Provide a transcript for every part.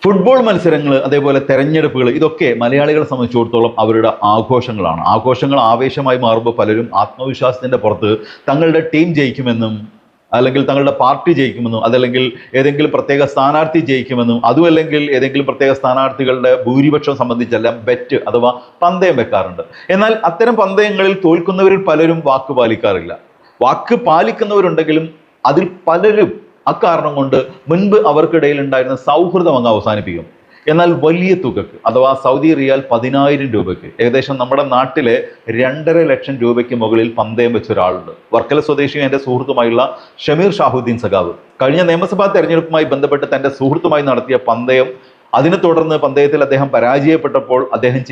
Football മത്സരങ്ങൾ അതേപോലെ തെരഞ്ഞെടുപ്പുകൾ ഇതൊക്കെ മലയാളികളെ സംബന്ധിച്ചിടത്തോളം അവരുടെ ആഘോഷങ്ങളാണ്. ആഘോഷങ്ങൾ ആവേശമായി മാറുമ്പോൾ പലരും ആത്മവിശ്വാസത്തിന്റെ പുറത്ത് തങ്ങളുടെ ടീം ജയിക്കുമെന്നും അല്ലെങ്കിൽ തങ്ങളുടെ പാർട്ടി ജയിക്കുമെന്നും അതല്ലെങ്കിൽ ഏതെങ്കിലും പ്രത്യേക സ്ഥാനാർത്ഥി ജയിക്കുമെന്നും അതുമല്ലെങ്കിൽ ഏതെങ്കിലും പ്രത്യേക സ്ഥാനാർത്ഥികളുടെ ഭൂരിപക്ഷം സംബന്ധിച്ചെല്ലാം ബെറ്റ് അഥവാ പന്തയം വെക്കാറുണ്ട്. എന്നാൽ അത്തരം പന്തയങ്ങളിൽ തോൽക്കുന്നവരിൽ പലരും വാക്ക് പാലിക്കാറില്ല. വാക്ക് പാലിക്കുന്നവരുണ്ടെങ്കിലും അതിൽ പലരും അക്കാരണം കൊണ്ട് മുൻപ് അവർക്കിടയിൽ ഉണ്ടായിരുന്ന സൗഹൃദം അങ്ങ് അവസാനിപ്പിക്കും. എന്നാൽ വലിയ തുകക്ക് അഥവാ സൗദി റിയാൽ 10,000 രൂപയ്ക്ക് ഏകദേശം നമ്മുടെ നാട്ടിലെ 2.5 ലക്ഷം രൂപയ്ക്ക് മുകളിൽ പന്തയം വെച്ച ഒരാളുണ്ട്. വർക്കല സ്വദേശിയും എൻ്റെ സുഹൃത്തുമായുള്ള ഷമീർ ഷാഹുദ്ദീൻ സഖാവ് കഴിഞ്ഞ നിയമസഭാ തെരഞ്ഞെടുപ്പുമായി ബന്ധപ്പെട്ട് തൻ്റെ സുഹൃത്തുമായി നടത്തിയ പന്തയം, അതിനെ തുടർന്ന് പന്തയത്തിൽ അദ്ദേഹം പരാജയപ്പെട്ടപ്പോൾ അദ്ദേഹം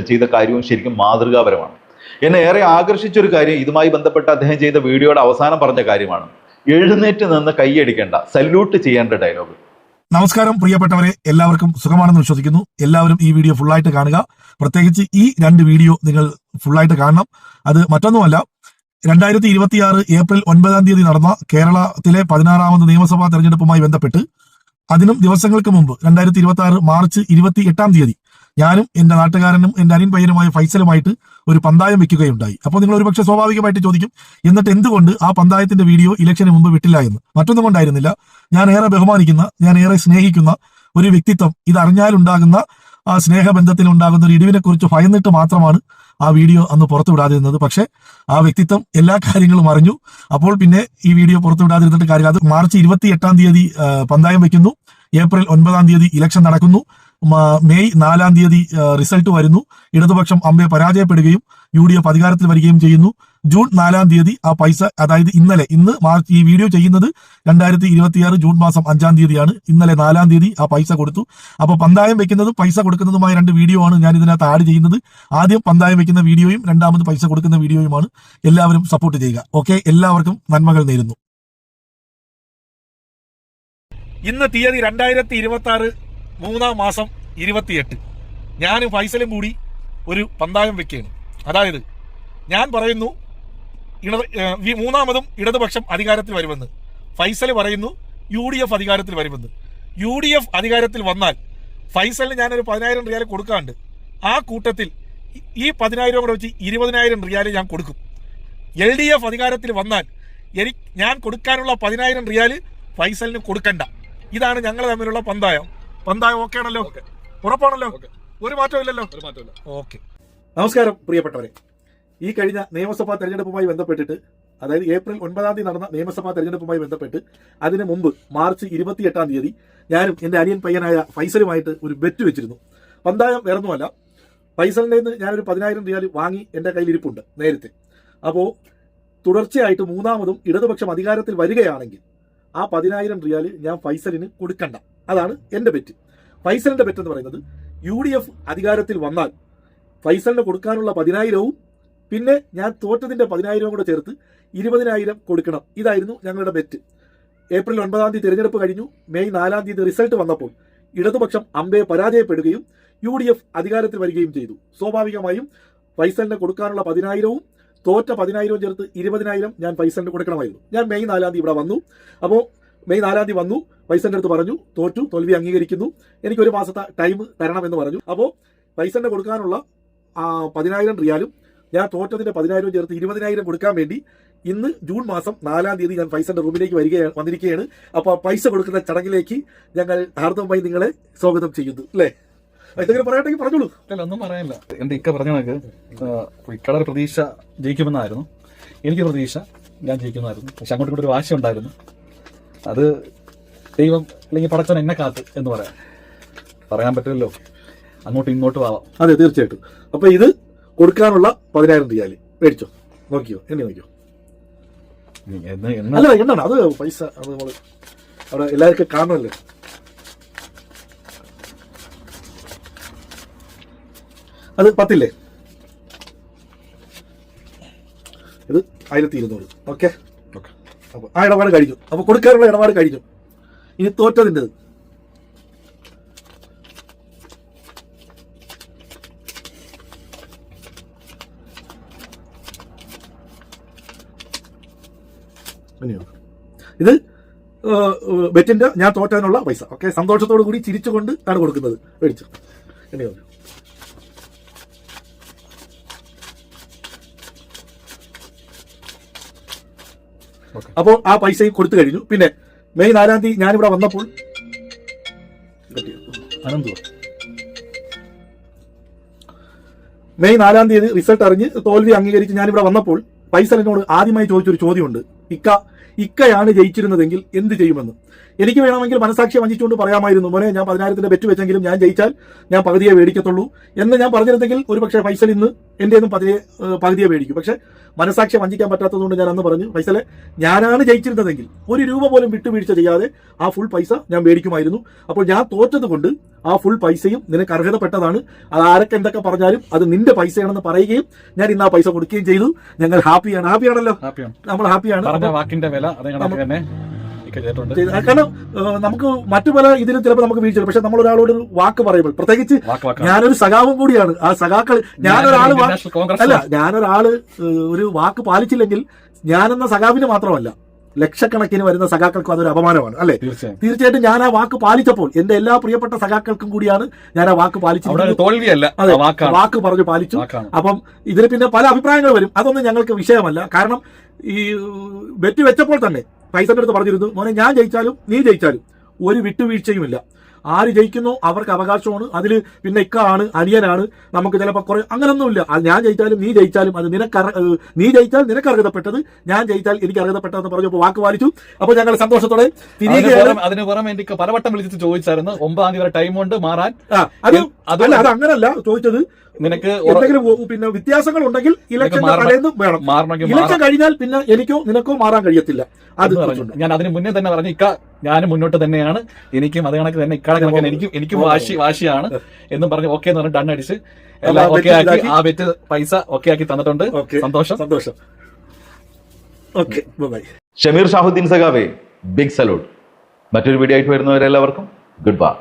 ചെയ്ത കാര്യവും ശരിക്കും മാതൃകാപരമാണ്. എന്നെ ഏറെ ആകർഷിച്ചൊരു കാര്യം ഇതുമായി ബന്ധപ്പെട്ട് അദ്ദേഹം ചെയ്ത വീഡിയോയുടെ അവസാനം പറഞ്ഞ കാര്യമാണ്. എഴുന്നേറ്റ് നിന്ന് കൈയടിക്കേണ്ട, സല്യൂട്ട് ചെയ്യേണ്ട ഡയലോഗ്. നമസ്കാരം പ്രിയപ്പെട്ടവരെ, എല്ലാവർക്കും സുഖമാണെന്ന് വിശ്വസിക്കുന്നു. എല്ലാവരും ഈ വീഡിയോ ഫുള്ളായിട്ട് കാണുക. പ്രത്യേകിച്ച് ഈ 2 വീഡിയോ നിങ്ങൾ ഫുള്ളായിട്ട് കാണണം. അത് മറ്റൊന്നുമല്ല, 2026 ഏപ്രിൽ 9 നടന്ന കേരളത്തിലെ 16ാമത് നിയമസഭാ തെരഞ്ഞെടുപ്പുമായി ബന്ധപ്പെട്ട് അതിനും ദിവസങ്ങൾക്ക് മുമ്പ് 2026 മാർച്ച് 28 ഞാനും എന്റെ നാട്ടുകാരനും എന്റെ അനിയൻ പയ്യനുമായ ഫൈസലുമായിട്ട് ഒരു പന്തായം വെക്കുകയുണ്ടായി. അപ്പോൾ നിങ്ങൾ ഒരുപക്ഷെ സ്വാഭാവികമായിട്ട് ചോദിക്കും, എന്നിട്ട് എന്തുകൊണ്ട് ആ പന്തായത്തിന്റെ വീഡിയോ ഇലക്ഷന് മുമ്പ് വിട്ടില്ല എന്ന്. മറ്റൊന്നും കൊണ്ടായിരുന്നില്ല, ഞാൻ ഏറെ ബഹുമാനിക്കുന്ന, ഞാൻ ഏറെ സ്നേഹിക്കുന്ന ഒരു വ്യക്തിത്വം ഇതറിഞ്ഞാലുണ്ടാകുന്ന ആ സ്നേഹബന്ധത്തിൽ ഉണ്ടാകുന്ന ഒരു ഇടിവിനെ കുറിച്ച് ഭയന്നിട്ട് മാത്രമാണ് ആ വീഡിയോ അന്ന് പുറത്തുവിടാതിരുന്നത്. പക്ഷെ ആ വ്യക്തിത്വം എല്ലാ കാര്യങ്ങളും അറിഞ്ഞു. അപ്പോൾ പിന്നെ ഈ വീഡിയോ പുറത്തുവിടാതിരുന്നിട്ട് കാര്യമില്ല. അത് മാർച്ച് 28 പന്തായം വെക്കുന്നു, ഏപ്രിൽ 9 ഇലക്ഷൻ നടക്കുന്നു, മെയ് 4 റിസൾട്ട് വരുന്നു. ഇടതുപക്ഷം അമ്പെ പരാജയപ്പെടുകയും UDF അധികാരത്തിൽ വരികയും ചെയ്യുന്നു. ജൂൺ 4 ആ പൈസ, അതായത് ഇന്ന് മാർച്ച് ഈ വീഡിയോ ചെയ്യുന്നത് 2026 ജൂൺ മാസം 5 ഇന്നലെ 4 ആ പൈസ കൊടുത്തു. അപ്പൊ പന്തായം വെക്കുന്നതും പൈസ കൊടുക്കുന്നതുമായ 2 വീഡിയോ ആണ് ഞാൻ ഇതിനകത്ത് ആഡ് ചെയ്യുന്നത്. ആദ്യം പന്തായം വെക്കുന്ന വീഡിയോയും രണ്ടാമത് പൈസ കൊടുക്കുന്ന വീഡിയോയുമാണ്. എല്ലാവരും സപ്പോർട്ട് ചെയ്യുക. ഓക്കെ, എല്ലാവർക്കും നന്മകൾ നേരുന്നു. ഇന്ന് തീയതി 2026 3-ാം മാസം 28. ഞാനും ഫൈസലും കൂടി ഒരു പന്തായം വെക്കുകയാണ്. അതായത് ഞാൻ പറയുന്നു മൂന്നാമതും ഇടതുപക്ഷം അധികാരത്തിൽ വരുമെന്ന്. ഫൈസൽ പറയുന്നു UDF അധികാരത്തിൽ വരുമെന്ന്. UDF അധികാരത്തിൽ വന്നാൽ ഫൈസലിന് ഞാനൊരു 10,000 റിയാൽ കൊടുക്കാണ്ട് ആ കൂട്ടത്തിൽ ഈ 10,000 കൂടെ വെച്ച് 20,000 റിയാൽ ഞാൻ കൊടുക്കും. LDF അധികാരത്തിൽ വന്നാൽ ഞാൻ കൊടുക്കാനുള്ള 10,000 റിയാൽ ഫൈസലിന് കൊടുക്കണ്ട. ഇതാണ് ഞങ്ങൾ തമ്മിലുള്ള പന്തായം. ഓക്കെ ആണല്ലോ? ഉറപ്പാണല്ലോ? ഒരു മാറ്റവും ഇല്ലല്ലോ? ഓക്കെ. നമസ്കാരം പ്രിയപ്പെട്ടവരെ, ഈ കഴിഞ്ഞ നിയമസഭാ തെരഞ്ഞെടുപ്പുമായി ബന്ധപ്പെട്ടിട്ട്, അതായത് ഏപ്രിൽ 9 നടന്ന നിയമസഭാ തെരഞ്ഞെടുപ്പുമായി ബന്ധപ്പെട്ട് അതിന് മുമ്പ് മാർച്ച് 28 ഞാനും എന്റെ അനിയൻ പയ്യനായ ഫൈസലുമായിട്ട് ഒരു ബെറ്റ് വെച്ചിരുന്നു. പന്തായം വേറൊന്നുമല്ല, ഫൈസലിന്റെ നിന്ന് ഞാനൊരു 10,000 റിയാൽ വാങ്ങി എന്റെ കയ്യിൽ ഇരിപ്പുണ്ട് നേരത്തെ. അപ്പോൾ തുടർച്ചയായിട്ട് മൂന്നാമതും ഇടതുപക്ഷം അധികാരത്തിൽ വരികയാണെങ്കിൽ ആ 10,000 റിയാൽ ഞാൻ ഫൈസലിന് കൊടുക്കണ്ട. അതാണ് എന്റെ ബെറ്റ്. ഫൈസലിന്റെ ബെറ്റ് എന്ന് പറയുന്നത് UDF അധികാരത്തിൽ വന്നാൽ ഫൈസലിന് കൊടുക്കാനുള്ള 10,000വും പിന്നെ ഞാൻ തോറ്റതിന്റെ 10,000 കൂടെ ചേർത്ത് 20,000 കൊടുക്കണം. ഇതായിരുന്നു ഞങ്ങളുടെ ബെറ്റ്. ഏപ്രിൽ 9 തിരഞ്ഞെടുപ്പ് കഴിഞ്ഞു. മെയ് 4 റിസൾട്ട് വന്നപ്പോൾ ഇടതുപക്ഷം അമ്പെ പരാജയപ്പെടുകയും UDF അധികാരത്തിൽ വരികയും ചെയ്തു. സ്വാഭാവികമായും ഫൈസലിന് കൊടുക്കാനുള്ള 10,000വും തോറ്റ 10,000 ചേർത്ത് 20,000 ഞാൻ ഫൈസലിന് കൊടുക്കണമായിരുന്നു. ഞാൻ മെയ് 4 ഇവിടെ വന്നു. അപ്പോൾ മെയ് 4 വന്നു, ഫൈസലിന്റെ അടുത്ത് പറഞ്ഞു തോൽവി അംഗീകരിക്കുന്നു, എനിക്ക് 1 മാസത്തെ ടൈം തരണമെന്ന് പറഞ്ഞു. അപ്പോൾ ഫൈസലിന് കൊടുക്കാനുള്ള 10,000 റിയാലും ഞാൻ തോറ്റതിന്റെ 10,000 ചേർത്ത് 20,000 കൊടുക്കാൻ വേണ്ടി ഇന്ന് ജൂൺ മാസം 4 ഞാൻ ഫൈസലിന്റെ റൂമിലേക്ക് വന്നിരിക്കുകയാണ്. അപ്പോൾ പൈസ കൊടുക്കുന്ന ചടങ്ങിലേക്ക് ഞങ്ങൾ ഹാർദവമായി നിങ്ങളെ സ്വാഗതം ചെയ്യുന്നു. അല്ലേ? എന്തെങ്കിലും പറയട്ടെ, പറഞ്ഞോളൂ. അല്ല, ഒന്നും പറയാനില്ല. എന്റെ ഇക്ക പറഞ്ഞ കണക്ക് ഇക്കടെ പ്രതീക്ഷ ജയിക്കുമെന്നായിരുന്നു. എനിക്ക് പ്രതീക്ഷ ഞാൻ ജയിക്കുമെന്നായിരുന്നു. പക്ഷെ അങ്ങോട്ടും ഇങ്ങോട്ട് ഒരു വാശി ഉണ്ടായിരുന്നു. അത് ദൈവം അല്ലെങ്കിൽ പടച്ചവൻ എന്നെ കാത്ത് എന്ന് പറയാൻ പറ്റില്ലല്ലോ. അങ്ങോട്ടും ഇങ്ങോട്ടും ആവാം. അതെ, തീർച്ചയായിട്ടും. അപ്പൊ ഇത് കൊടുക്കാനുള്ള 10,000 റിയാൽ മേടിച്ചോ, നോക്കിയോ, എന്നെ നോക്കിയോ. അല്ല, എന്താണ് അത് പൈസ? അത് നമ്മള് അവിടെ എല്ലാവർക്കും കാണുമല്ലോ. അത് 10 ഇത് 1,200. ഓക്കെ, അപ്പൊ ആ ഇടപാട് കഴിഞ്ഞു. അപ്പൊ കൊടുക്കാനുള്ള ഇടപാട് കഴിഞ്ഞു. ഇനി തോറ്റതിൻ്റെത് ഇത് ബെറ്റിന്റെ ഞാൻ തോറ്റതിനുള്ള പൈസ. ഓക്കെ, സന്തോഷത്തോടു കൂടി ചിരിച്ചുകൊണ്ട് ആണ് കൊടുക്കുന്നത്. മേടിച്ചു എന്നെ അപ്പോൾ ആ പൈസയും കൊടുത്തു കഴിഞ്ഞു. പിന്നെ മെയ് 4-ാം തീയതി ഞാനിവിടെ വന്നപ്പോൾ മെയ് 4-ാം തീയതി റിസൾട്ട് അറിഞ്ഞ് തോൽവി അംഗീകരിച്ച് ഞാനിവിടെ വന്നപ്പോൾ ഫൈസൽ എന്നോട് ആദ്യമായി ചോദിച്ചൊരു ചോദ്യമുണ്ട്. ഇക്കയാണ് ജയിച്ചിരുന്നതെങ്കിൽ എന്ത് ചെയ്യുമെന്ന്. എനിക്ക് വേണമെങ്കിൽ മനസാക്ഷിയെ വഞ്ചിച്ചുകൊണ്ട് പറയാമായിരുന്നു, മോനെ ഞാൻ 10,000 ബെറ്റ് വെച്ചെങ്കിലും ഞാൻ ജയിച്ചാൽ ഞാൻ പകുതിയെ മേടിക്കത്തുള്ളൂ എന്ന് ഞാൻ പറഞ്ഞിരുന്നെങ്കിൽ ഒരുപക്ഷെ ഫൈസൽ ഇന്ന് എന്റേതും പകുതിയെ മേടിക്കും. പക്ഷെ മനസാക്ഷിയെ വഞ്ചിക്കാൻ പറ്റാത്തതുകൊണ്ട് ഞാൻ അന്ന് പറഞ്ഞു, ഫൈസലെ ഞാനാണ് ജയിച്ചിരുന്നതെങ്കിൽ 1 രൂപ പോലും വിട്ടുവീഴ്ച ചെയ്യാതെ ആ ഫുൾ പൈസ ഞാൻ മേടിക്കുമായിരുന്നു. അപ്പോൾ ഞാൻ തോറ്റത് കൊണ്ട് ആ ഫുൾ പൈസയും നിനക്ക് അർഹതപ്പെട്ടതാണ്. അത് ആരൊക്കെ എന്തൊക്കെ പറഞ്ഞാലും അത് നിന്റെ പൈസയാണെന്ന് പറയുകയും ഞാൻ ഇന്ന് ആ പൈസ കൊടുക്കുകയും ചെയ്തു. ഞങ്ങൾ ഹാപ്പിയാണല്ലോ, നമ്മൾ ഹാപ്പിയാണ്. വാക്കിന്റെ വില തന്നെ കാരണം നമുക്ക് മറ്റു പല ഇതിലും ചിലപ്പോൾ നമുക്ക് വീഴ്ച, പക്ഷെ നമ്മൾ ഒരാളോട് വാക്ക് പറയുമ്പോൾ, പ്രത്യേകിച്ച് ഞാനൊരു സഖാവും കൂടിയാണ്. ആ സഖാക്കൾ ഞാനൊരാള് ഒരു വാക്ക് പാലിച്ചില്ലെങ്കിൽ ഞാനെന്ന സഖാവിന് മാത്രമല്ല ലക്ഷക്കണക്കിന് വരുന്ന സഖാക്കൾക്കും അതൊരു അപമാനമാണ്, അല്ലെ? തീർച്ചയായിട്ടും ഞാൻ ആ വാക്ക് പാലിച്ചപ്പോൾ എന്റെ എല്ലാ പ്രിയപ്പെട്ട സഖാക്കൾക്കും കൂടിയാണ് ഞാൻ ആ വാക്ക് പാലിച്ചത്. വാക്ക് പറഞ്ഞു പാലിച്ചു. അപ്പം ഇതിന് പിന്നെ പല അഭിപ്രായങ്ങൾ വരും, അതൊന്നും ഞങ്ങൾക്ക് വിഷയമല്ല. കാരണം ഈ ബെറ്റ് വെച്ചപ്പോൾ തന്നെ ഫൈസലിന്റെ അടുത്ത് പറഞ്ഞിരുന്നു, മോനെ ഞാൻ ജയിച്ചാലും നീ ജയിച്ചാലും ഒരു വിട്ടുവീഴ്ചയുമില്ല. ആര് ജയിക്കുന്നോ അവർക്ക് അവകാശമാണ്. അതിൽ പിന്നെ ഇക്കാണ്, അനിയനാണ്, നമുക്ക് ചിലപ്പോൾ കുറെ അങ്ങനൊന്നുമില്ല. ഞാൻ ജയിച്ചാലും നീ ജയിച്ചാലും അത് നീ ജയിച്ചാൽ നിനക്ക് അർഹതപ്പെട്ടത്, ഞാൻ ജയിച്ചാൽ എനിക്ക് അർഹതപ്പെട്ടതെന്ന് പറഞ്ഞപ്പോൾ വാക്ക് പാലിച്ചു. അപ്പോൾ ഞങ്ങൾ സന്തോഷത്തോടെ അതിന് പുറമെ എനിക്ക് പലവട്ടം വിളിച്ചിട്ട് ചോദിച്ചായിരുന്നു 9-ാം തീയതി വരെ ടൈമുണ്ട് മാറാൻ. അത് അങ്ങനല്ല ചോദിച്ചത്, നിനക്ക് എന്തെങ്കിലും പിന്നെ വ്യത്യാസങ്ങൾ ഉണ്ടെങ്കിൽ ഇലക്ഷൻ തലേന്ന് വേണം. ഇലക്ഷൻ കഴിഞ്ഞാൽ പിന്നെ എനിക്കോ നിനക്കോ മാറാൻ കഴിയത്തില്ല. അത് ഞാൻ അതിന് മുന്നേ തന്നെ പറഞ്ഞു, ഞാനും മുന്നോട്ട് തന്നെയാണ്, എനിക്കും അത് കണക്ക് തന്നെ ഇക്കാളെ കണക്കാൻ എനിക്കും വാശിയാണ് എന്നും പറഞ്ഞ് ഓക്കെ എന്ന് പറഞ്ഞ് ഡൺ അടിച്ച് എല്ലാം ഓക്കെ ആക്കി ആ ബെറ്റ് പൈസ ഓക്കെ ആക്കി തന്നിട്ടുണ്ട്. സന്തോഷം. Okay, by. ഷമീർ ഷാഹുദ്ദീൻ സഖാവേ, ബിഗ് സലൂട്ട്. മറ്റൊരു വീഡിയോ ആയിട്ട് വരുന്നവരെല്ലാവർക്കും ഗുഡ് ബൈ.